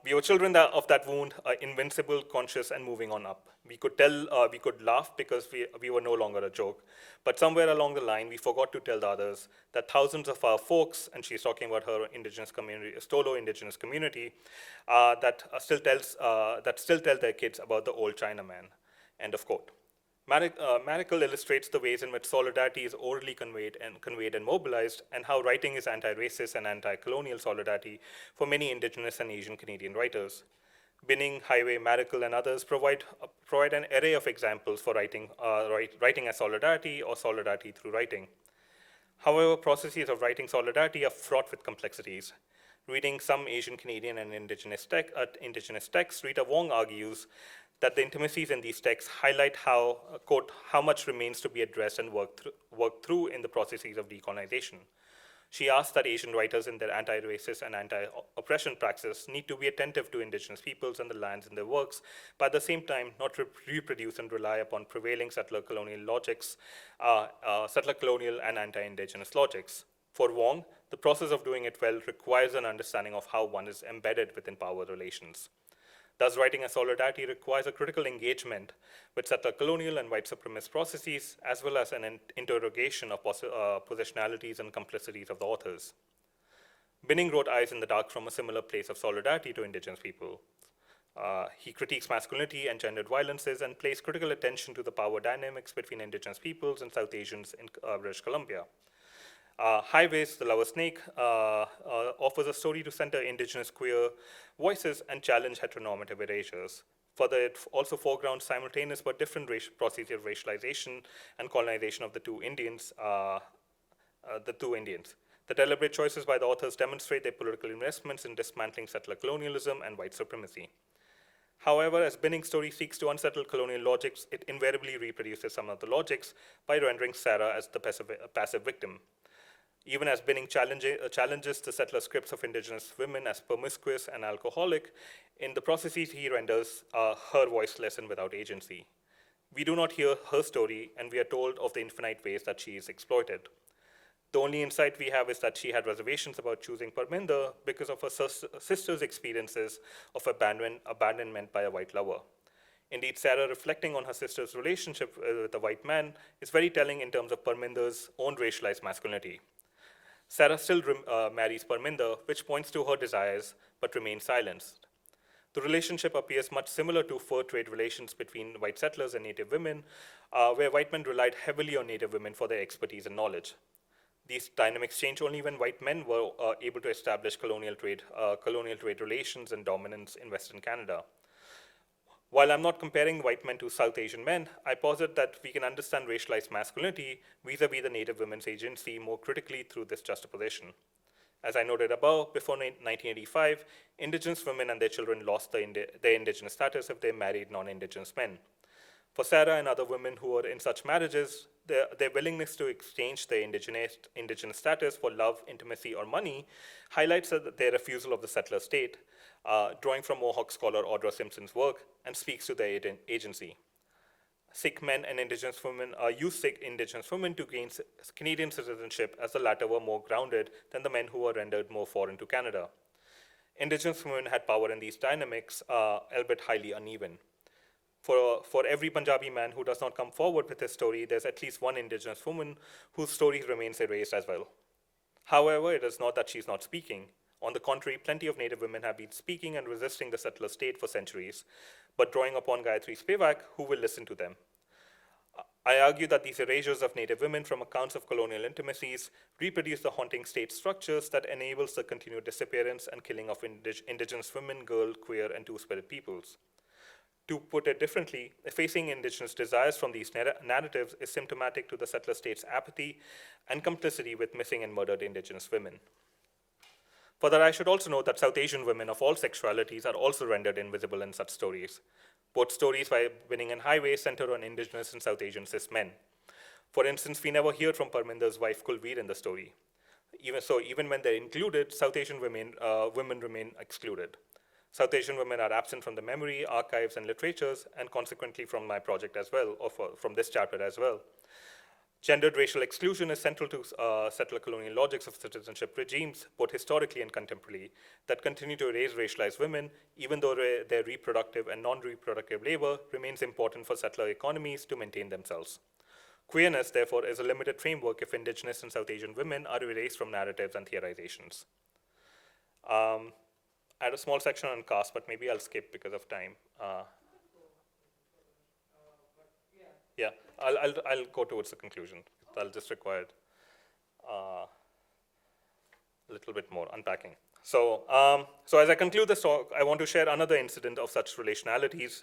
We were children of that wound, invincible, conscious, and moving on up. We could laugh because we were no longer a joke. But somewhere along the line, we forgot to tell the others that thousands of our folks, and she's talking about her indigenous community, Stolo indigenous community, that still tell their kids about the old Chinaman, end of quote. Marickel illustrates the ways in which solidarity is orally conveyed and mobilized, and how writing is anti-racist and anti-colonial solidarity for many Indigenous and Asian Canadian writers. Binning, Highway, Marickel, and others provide an array of examples for writing as solidarity or solidarity through writing. However, processes of writing solidarity are fraught with complexities. Reading some Asian Canadian and Indigenous texts, Rita Wong argues that the intimacies in these texts highlight how, quote, how much remains to be addressed and worked through in the processes of decolonization. She asks that Asian writers in their anti-racist and anti-oppression practice need to be attentive to Indigenous peoples and the lands in their works, but at the same time not reproduce and rely upon prevailing settler colonial logics, settler colonial and anti-Indigenous logics. For Wong, the process of doing it well requires an understanding of how one is embedded within power relations. Thus, writing as solidarity requires a critical engagement with settler colonial and white supremacist processes, as well as an interrogation of positionalities and complicities of the authors. Binning wrote Eyes in the Dark from a similar place of solidarity to Indigenous people. He critiques masculinity and gendered violences and pays critical attention to the power dynamics between Indigenous peoples and South Asians in British Columbia. Highways, The Lover Snake, offers a story to center Indigenous queer voices and challenge heteronormative erasures. Further, it also foregrounds simultaneous but different processes of racialization and colonization of the two Indians. The deliberate choices by the authors demonstrate their political investments in dismantling settler colonialism and white supremacy. However, as Binning's story seeks to unsettle colonial logics, it invariably reproduces some of the logics by rendering Sarah as the passive victim. Even as Binning challenges the settler scripts of Indigenous women as promiscuous and alcoholic, in the processes he renders her voiceless and without agency. We do not hear her story, and we are told of the infinite ways that she is exploited. The only insight we have is that she had reservations about choosing Parminder because of her sister's experiences of abandonment by a white lover. Indeed, Sarah, reflecting on her sister's relationship with a white man, is very telling in terms of Parminder's own racialized masculinity. Sarah still marries Parminder, which points to her desires, but remains silenced. The relationship appears much similar to fur trade relations between white settlers and Native women, where white men relied heavily on Native women for their expertise and knowledge. These dynamics change only when white men were able to establish colonial trade relations and dominance in Western Canada. While I'm not comparing white men to South Asian men, I posit that we can understand racialized masculinity vis-a-vis the Native women's agency more critically through this juxtaposition. As I noted above, before 1985, Indigenous women and their children lost their Indigenous status if they married non-Indigenous men. For Sarah and other women who are in such marriages, their willingness to exchange their indigenous status for love, intimacy, or money highlights their refusal of the settler state, drawing from Mohawk scholar Audra Simpson's work, and speaks to their agency. Sikh men and Indigenous women use Sikh Indigenous women to gain Canadian citizenship, as the latter were more grounded than the men who were rendered more foreign to Canada. Indigenous women had power in these dynamics, albeit highly uneven. For every Punjabi man who does not come forward with his story, there's at least one Indigenous woman whose story remains erased as well. However, it is not that she's not speaking. On the contrary, plenty of Native women have been speaking and resisting the settler state for centuries, but drawing upon Gayatri Spivak, who will listen to them. I argue that these erasures of Native women from accounts of colonial intimacies reproduce the haunting state structures that enables the continued disappearance and killing of Indigenous women, girl, queer, and two-spirit peoples. To put it differently, effacing Indigenous desires from these narratives is symptomatic to the settler state's apathy and complicity with missing and murdered Indigenous women. Further, I should also note that South Asian women of all sexualities are also rendered invisible in such stories. Both stories by Binning and Highway center on Indigenous and South Asian cis men. For instance, we never hear from Parminder's wife Kulveer in the story. Even when they're included, South Asian women remain excluded. South Asian women are absent from the memory, archives, and literatures, and consequently from my project as well, or from this chapter as well. Gendered racial exclusion is central to settler colonial logics of citizenship regimes, both historically and contemporarily, that continue to erase racialized women, even though their reproductive and non-reproductive labor remains important for settler economies to maintain themselves. Queerness, therefore, is a limited framework if Indigenous and South Asian women are erased from narratives and theorizations. I had a small section on caste, but maybe I'll skip because of time. Yeah, I'll go towards the conclusion. I'll just require a little bit more unpacking. So as I conclude this talk, I want to share another incident of such relationalities.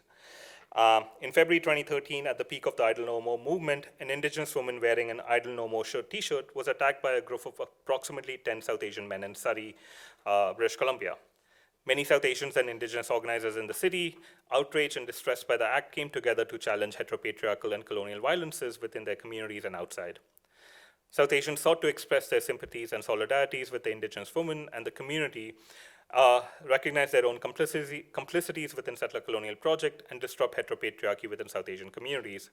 In February 2013, at the peak of the Idle No More movement, an Indigenous woman wearing an Idle No More t-shirt was attacked by a group of approximately 10 South Asian men in Surrey, British Columbia. Many South Asians and Indigenous organizers in the city, outraged and distressed by the act, came together to challenge heteropatriarchal and colonial violences within their communities and outside. South Asians sought to express their sympathies and solidarities with the Indigenous women and the community, recognize their own complicities within settler colonial project, and disrupt heteropatriarchy within South Asian communities.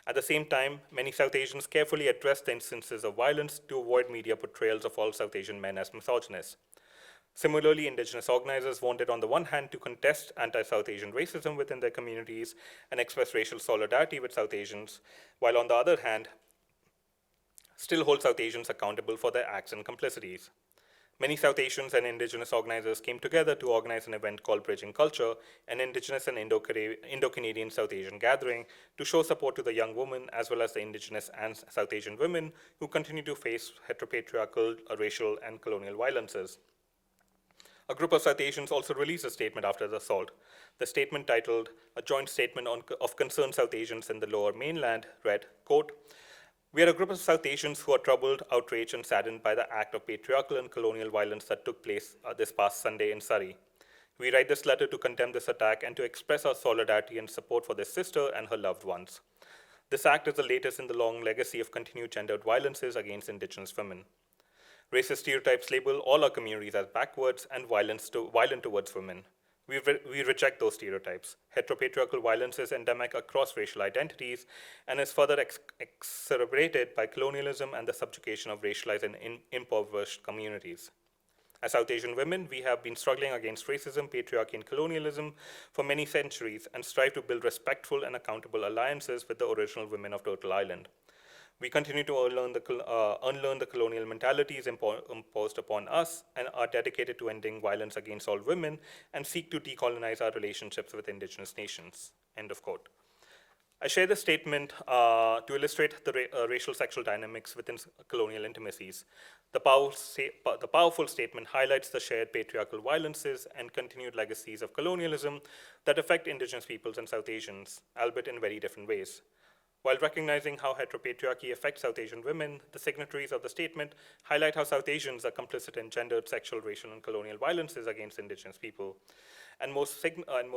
At the same time, many South Asians carefully addressed the instances of violence to avoid media portrayals of all South Asian men as misogynists. Similarly, Indigenous organizers wanted, on the one hand, to contest anti-South Asian racism within their communities and express racial solidarity with South Asians, while on the other hand, still hold South Asians accountable for their acts and complicities. Many South Asians and Indigenous organizers came together to organize an event called Bridging Culture, an Indigenous and Indo-Canadian South Asian gathering to show support to the young women as well as the Indigenous and South Asian women who continue to face heteropatriarchal, racial, and colonial violences. A group of South Asians also released a statement after the assault. The statement, titled "A Joint Statement of Concerned South Asians in the Lower Mainland," read, quote, "We are a group of South Asians who are troubled, outraged, and saddened by the act of patriarchal and colonial violence that took place this past Sunday in Surrey. We write this letter to condemn this attack and to express our solidarity and support for this sister and her loved ones. This act is the latest in the long legacy of continued gendered violences against Indigenous women. Racist stereotypes label all our communities as backwards and violent towards women. We reject those stereotypes. Heteropatriarchal violence is endemic across racial identities and is further exacerbated by colonialism and the subjugation of racialized and impoverished communities. As South Asian women, we have been struggling against racism, patriarchy, and colonialism for many centuries and strive to build respectful and accountable alliances with the original women of Turtle Island. We continue to unlearn the colonial mentalities imposed upon us and are dedicated to ending violence against all women and seek to decolonize our relationships with Indigenous nations." End of quote. I share this statement to illustrate the racial sexual dynamics within colonial intimacies. The powerful statement highlights the shared patriarchal violences and continued legacies of colonialism that affect Indigenous peoples and South Asians, albeit in very different ways. While recognizing how heteropatriarchy affects South Asian women, the signatories of the statement highlight how South Asians are complicit in gendered, sexual, racial, and colonial violences against Indigenous people. And most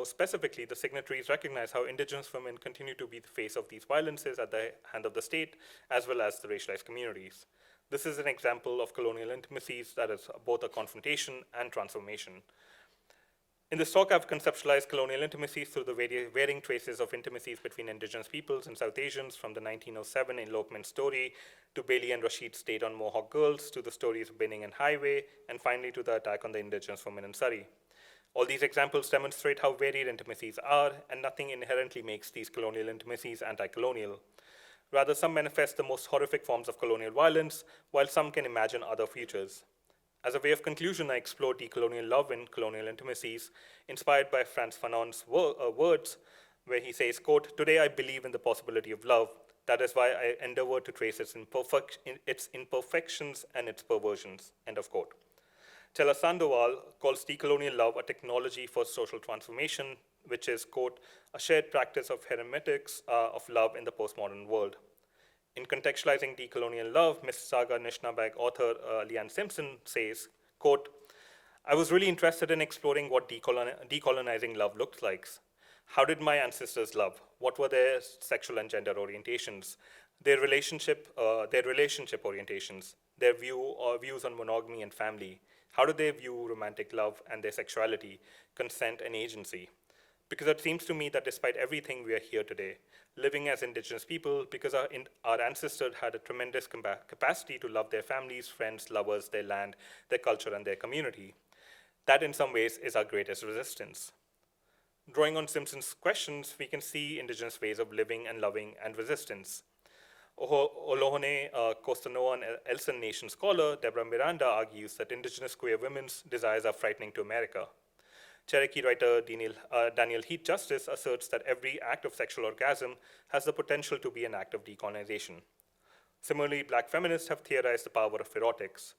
specifically, the signatories recognize how Indigenous women continue to be the face of these violences at the hand of the state, as well as the racialized communities. This is an example of colonial intimacies that is both a confrontation and transformation. In this talk, I've conceptualized colonial intimacies through the varying traces of intimacies between Indigenous peoples and South Asians, from the 1907 elopement story to Bailey and Rashid's State on Mohawk Girls, to the stories of Binning and Highway, and finally to the attack on the Indigenous women in Surrey. All these examples demonstrate how varied intimacies are, and nothing inherently makes these colonial intimacies anti-colonial. Rather, some manifest the most horrific forms of colonial violence, while some can imagine other futures. As a way of conclusion, I explore decolonial love in colonial intimacies, inspired by Frantz Fanon's words, where he says, quote, "Today I believe in the possibility of love. That is why I endeavor to trace its imperfections and its perversions," end of quote. Chela Sandoval calls decolonial love a technology for social transformation which is, quote, a shared practice of hermeneutics of love in the postmodern world. In contextualizing decolonial love, Mississauga Nishnabeg author Leanne Simpson says, quote, I was really interested in exploring what decolonizing love looked like. How did my ancestors love? What were their sexual and gender orientations? Their relationship orientations, their views on monogamy and family. How do they view romantic love and their sexuality, consent and agency? Because it seems to me that despite everything, we are here today, living as Indigenous people, because our ancestors had a tremendous capacity to love their families, friends, lovers, their land, their culture, and their community. That, in some ways, is our greatest resistance. Drawing on Simpson's questions, we can see Indigenous ways of living and loving and resistance. Olohone Costanoan and Elson Nation scholar Deborah Miranda argues that Indigenous queer women's desires are frightening to America. Cherokee writer Daniel Heath Justice asserts that every act of sexual orgasm has the potential to be an act of decolonization. Similarly, Black feminists have theorized the power of erotics.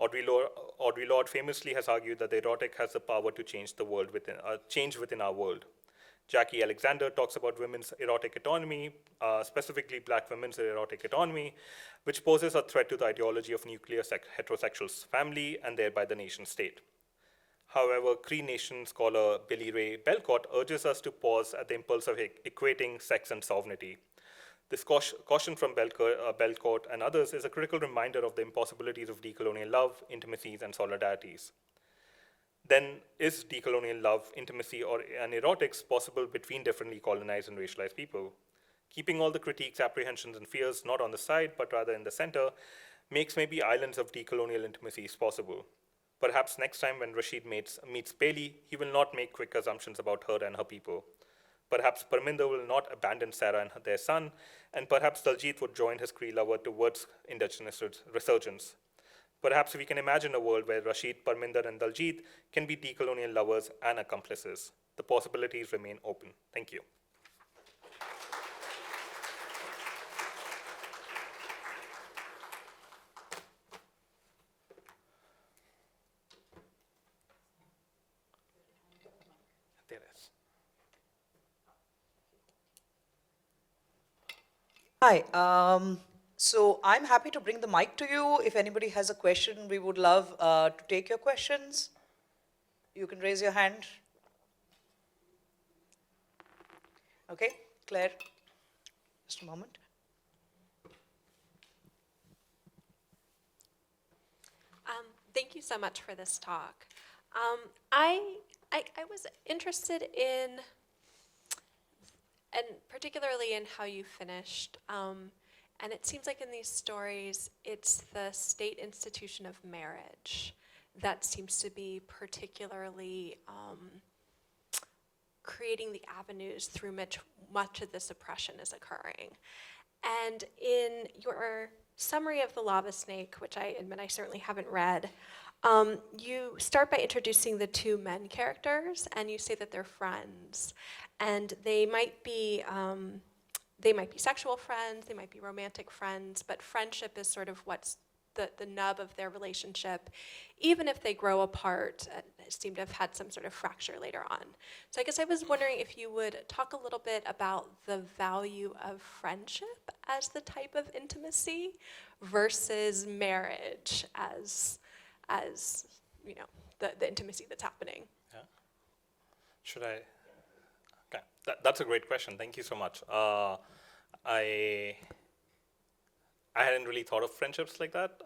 Audre Lorde famously has argued that the erotic has the power to change the world change within our world. Jackie Alexander talks about women's erotic autonomy, specifically Black women's erotic autonomy, which poses a threat to the ideology of nuclear heterosexual family and thereby the nation state. However, Cree Nation scholar Billy Ray Belcott urges us to pause at the impulse of equating sex and sovereignty. This caution from Belcott and others is a critical reminder of the impossibilities of decolonial love, intimacies, and solidarities. Then, is decolonial love, intimacy, and erotics possible between differently colonized and racialized people? Keeping all the critiques, apprehensions, and fears not on the side, but rather in the center, makes maybe islands of decolonial intimacies possible. Perhaps next time when Rashid meets Bailey, he will not make quick assumptions about her and her people. Perhaps Parminder will not abandon Sarah and their son, and perhaps Daljit would join his Cree lover towards indigenous resurgence. Perhaps we can imagine a world where Rashid, Parminder, and Daljit can be decolonial lovers and accomplices. The possibilities remain open. Thank you. There is. Hi. So I'm happy to bring the mic to you. If anybody has a question, we would love to take your questions. You can raise your hand. Okay, Claire, just a moment. Thank you so much for this talk. I was interested in, and particularly in how you finished, and it seems like in these stories, it's the state institution of marriage that seems to be particularly creating the avenues through which much of this oppression is occurring. And in your summary of the lava snake, which I admit I certainly haven't read, you start by introducing the two men characters, and you say that they're friends, and they might be sexual friends, they might be romantic friends, but friendship is sort of what's the nub of their relationship, even if they grow apart and seem to have had some sort of fracture later on. So I guess I was wondering if you would talk a little bit about the value of friendship as the type of intimacy versus marriage as you know, the intimacy that's happening. Yeah. Should I? Okay, that's a great question. Thank you so much. I hadn't really thought of friendships like that,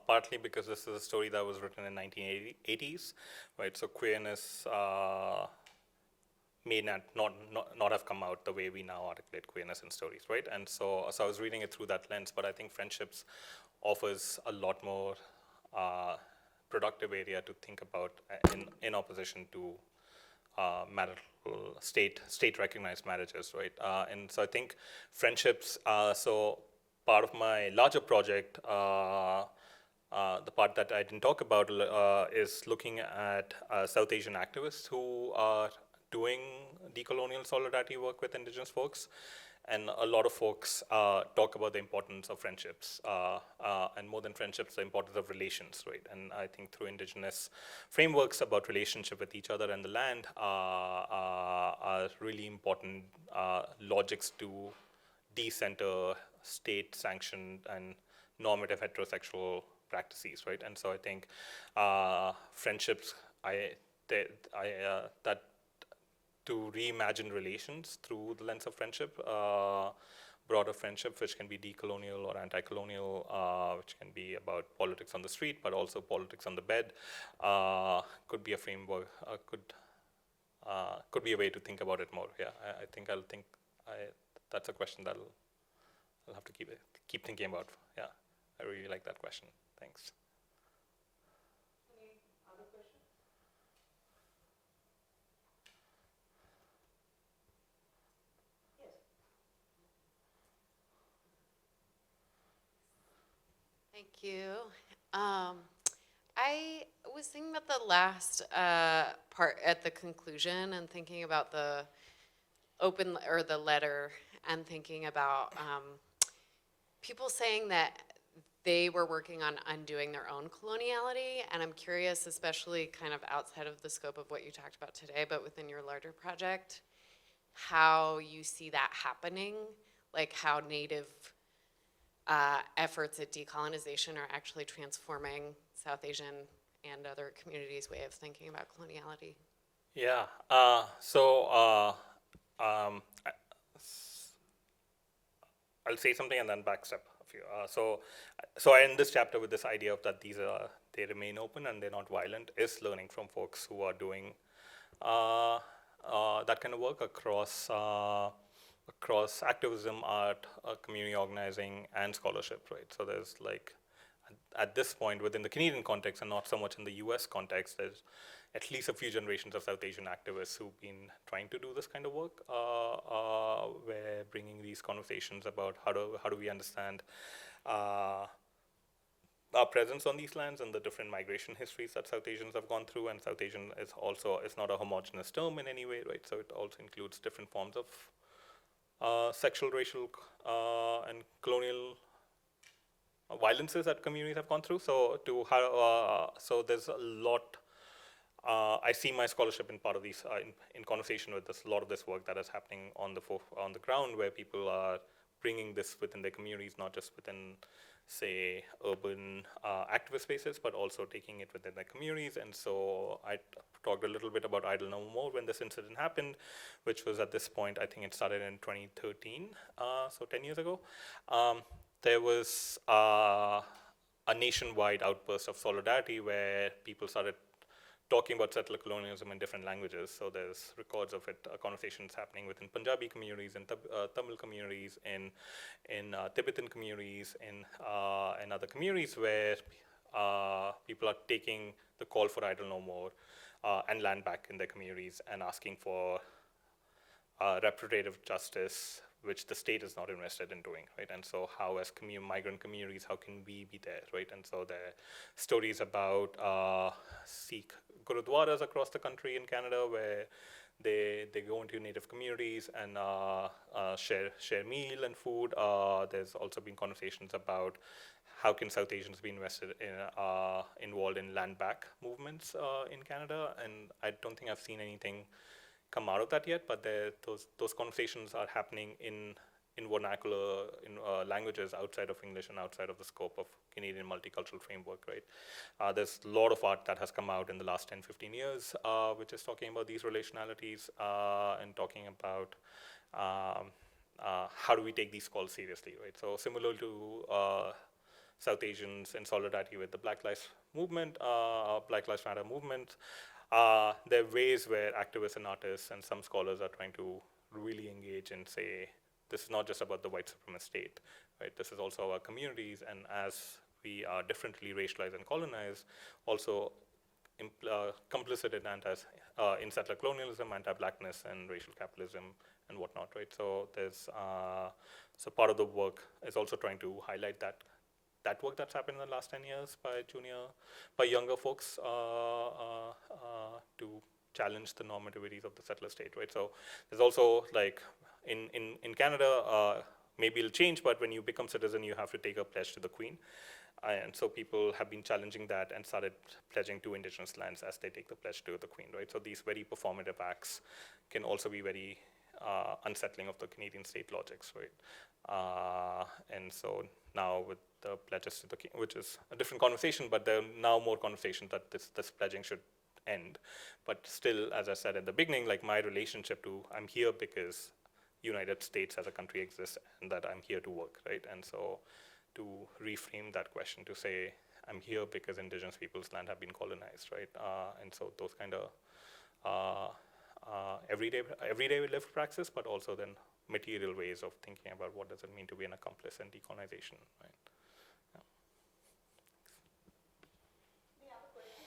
partly because this is a story that was written in 1980s, right? So queerness may not have come out the way we now articulate queerness in stories, right? And so I was reading it through that lens, but I think friendships offers a lot more productive area to think about in opposition to marital state-recognized marriages, right? And so I think friendships, so part of my larger project, the part that I didn't talk about is looking at South Asian activists who are doing decolonial solidarity work with Indigenous folks. and a lot of folks talk about the importance of friendships, and more than friendships, the importance of relations, right? And I think through Indigenous frameworks about relationship with each other and the land are really important logics to decenter state-sanctioned and normative heterosexual practices, right? And so I think friendships, that to reimagine relations through the lens of friendship, broader friendship, which can be decolonial or anti-colonial, which can be about politics on the street, but also politics on the bed, could be a framework, could be a way to think about it more. Yeah, I think that's a question that I'll have to keep thinking about. Yeah, I really like that question. Thanks. Thank you. I was thinking about the last part at the conclusion and thinking about the the letter and thinking about people saying that they were working on undoing their own coloniality. And I'm curious, especially kind of outside of the scope of what you talked about today, but within your larger project, how you see that happening, like how Native efforts at decolonization are actually transforming South Asian and other communities' way of thinking about coloniality. Yeah. I'll say something and then backstep a few. So I end this chapter with this idea of that they remain open and they're not violent, is learning from folks who are doing that kind of work across activism, art, community organizing, and scholarship, right? So there's like, at this point within the Canadian context and not so much in the US context, there's at least a few generations of South Asian activists who've been trying to do this kind of work, where bringing these conversations about how do we understand our presence on these lands and the different migration histories that South Asians have gone through. And South Asian is not a homogenous term in any way, right? So it also includes different forms of sexual, racial, and colonial violences that communities have gone through. So so there's a lot. I see my scholarship in part of these in conversation with a lot of this work that is happening on the ground, where people are bringing this within their communities, not just within, say, urban activist spaces, but also taking it within their communities. And so I talked a little bit about Idle No More when this incident happened, which was at this point, I think it started in 2013, so 10 years ago. There was a nationwide outburst of solidarity where people started talking about settler colonialism in different languages. So there's records of it, conversations happening within Punjabi communities, in Tamil communities, in Tibetan communities, in other communities where people are taking the call for Idle No More and land back in their communities and asking for reparative justice, which the state is not invested in doing, right? And so how, as migrant communities, how can we be there, right? And so there are stories about Sikh gurudwaras across the country in Canada where they go into native communities and share meal and food. There's also been conversations about how can South Asians be involved in land back movements in Canada, and I don't think I've seen anything come out of that yet, but those conversations are happening in vernacular, in languages outside of English and outside of the scope of Canadian multicultural framework, right? There's a lot of art that has come out in the last 10, 15 years, which is talking about these relationalities and talking about how do we take these calls seriously, right? So similar to South Asians in solidarity with the Black Lives Movement, Black Lives Matter movement, there are ways where activists and artists and some scholars are trying to really engage and say, this is not just about the white supremacist state, right? This is also our communities, and as we are differently racialized and colonized, also complicit in settler colonialism, anti-blackness, and racial capitalism and whatnot, right? So there's so part of the work is also trying to highlight that work that's happened in the last 10 years by younger folks to challenge the normativities of the settler state, right? So there's also, like, in Canada, maybe it'll change, but when you become citizen, you have to take a pledge to the Queen. And so people have been challenging that and started pledging to Indigenous lands as they take the pledge to the Queen, right? So these very performative acts can also be very unsettling of the Canadian state logics, right? And so now with the pledges to the King, which is a different conversation, but there are now more conversations that this pledging should end. But still, as I said at the beginning, like my relationship to, I'm here because United States as a country exists and that I'm here to work, right? And so to reframe that question to say, I'm here because Indigenous people's land have been colonized, right? And so those kind of everyday lived practice, but also then material ways of thinking about what does it mean to be an accomplice in decolonization, right? Yeah. Any other questions?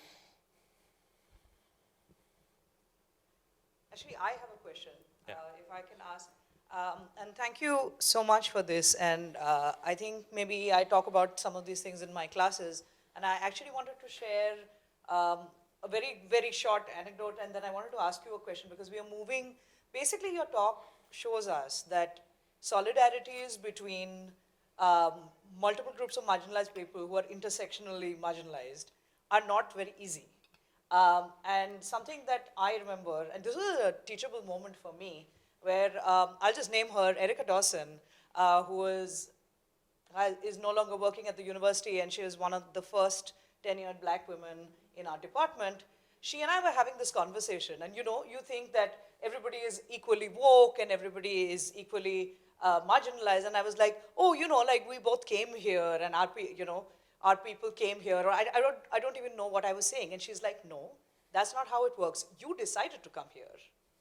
Actually, I have a question, Yeah. if I can ask. And thank you so much for this. And I think maybe I talk about some of these things in my classes. And I actually wanted to share a very, very short anecdote. And then I wanted to ask you a question because we are moving. Basically, your talk shows us that solidarities between multiple groups of marginalized people who are intersectionally marginalized are not very easy. And something that I remember, and this was a teachable moment for me, where I'll just name her, Erica Dawson, who is no longer working at the university, and she was one of the first tenured black women in our department. She and I were having this conversation, and you think that everybody is equally woke and everybody is equally marginalized, and I was like, oh, like we both came here, and our people came here, or I don't even know what I was saying, and she's like, no, that's not how it works. You decided to come here,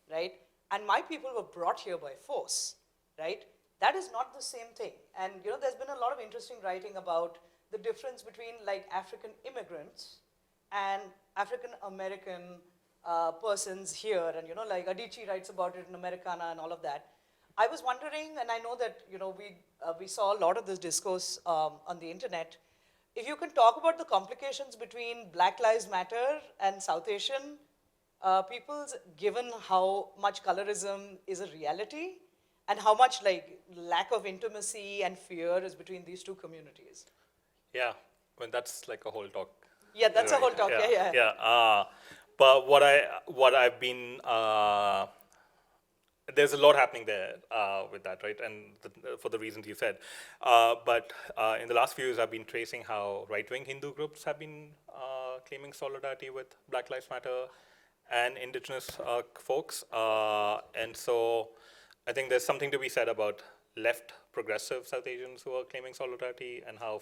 right? And my people were brought here by force, right? That is not the same thing. And there's been a lot of interesting writing about the difference between like African immigrants and African American persons here. And like Adichie writes about it in Americana and all of that. I was wondering, and I know that we saw a lot of this discourse on the internet. If you can talk about the complications between Black Lives Matter and South Asian peoples, given how much colorism is a reality, and how much like lack of intimacy and fear is between these two communities. Yeah, well, that's like a whole talk. Yeah, that's a Right. whole talk. Yeah. Yeah. But what I've been there's a lot happening there with that, right? And for the reasons you said. But in the last few years, I've been tracing how right-wing Hindu groups have been claiming solidarity with Black Lives Matter and Indigenous folks. And so I think there's something to be said about left progressive South Asians who are claiming solidarity and how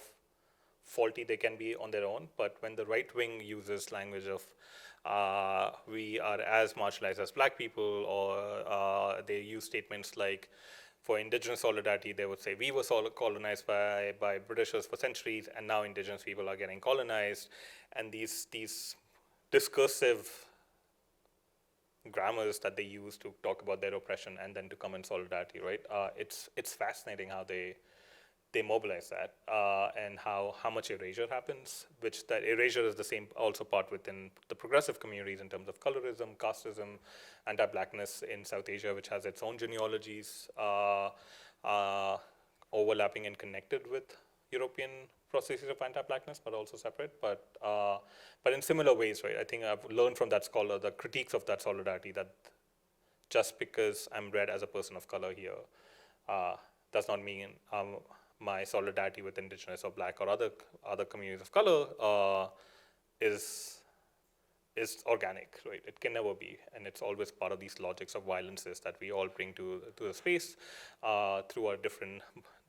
faulty they can be on their own. But when the right wing uses language of we are as marginalized as black people, or they use statements like, for Indigenous solidarity, they would say, we were colonized by Britishers for centuries, and now Indigenous people are getting colonized. And these discursive grammars that they use to talk about their oppression and then to come in solidarity, right? It's fascinating how they mobilize that and how much erasure happens, which that erasure is the same also part within the progressive communities in terms of colorism, casteism, anti-blackness in South Asia, which has its own genealogies overlapping and connected with European processes of anti-blackness, but also separate. But in similar ways, right? I think I've learned from that scholar the critiques of that solidarity, that just because I'm read as a person of color here does not mean my solidarity with Indigenous or Black or other communities of color is organic, right? It can never be, and it's always part of these logics of violences that we all bring to the space through our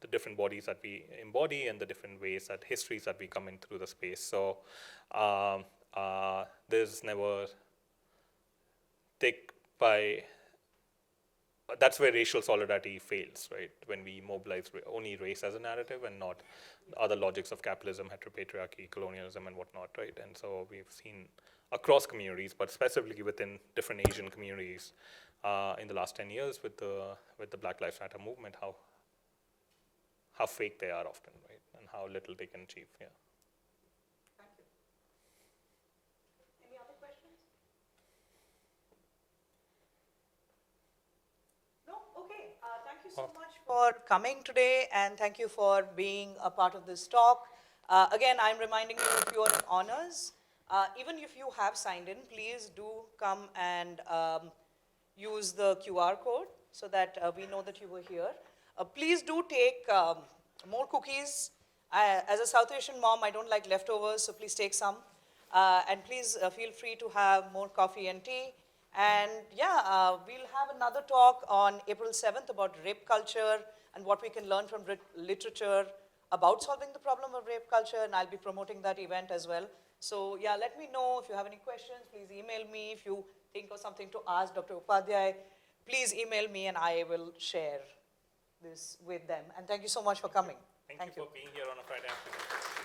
the different bodies that we embody and the different ways that histories that we come in through the space. So there's never that's where racial solidarity fails, right? When we mobilize only race as a narrative and not other logics of capitalism, heteropatriarchy, colonialism, and whatnot, right? And so we've seen across communities, but specifically within different Asian communities in the last 10 years with the Black Lives Matter movement, how fake they are often, right? And how little they can achieve, yeah. Thank you. Any other questions? No? Okay. so much for coming today, and thank you for being a part of this talk. Again, I'm reminding you, if you are in honors, even if you have signed in, please do come and use the QR code so that we know that you were here. Please do take more cookies. As a South Asian mom, I don't like leftovers, so please take some. And please feel free to have more coffee and tea. And yeah, we'll have another talk on April 7th about rape culture and what we can learn from literature about solving the problem of rape culture, and I'll be promoting that event as well. So yeah, let me know if you have any questions. Please email me. If you think of something to ask Dr. Upadhyay, please email me and I will share this with them. And thank you so much for coming. Thank you for being here on a Friday afternoon.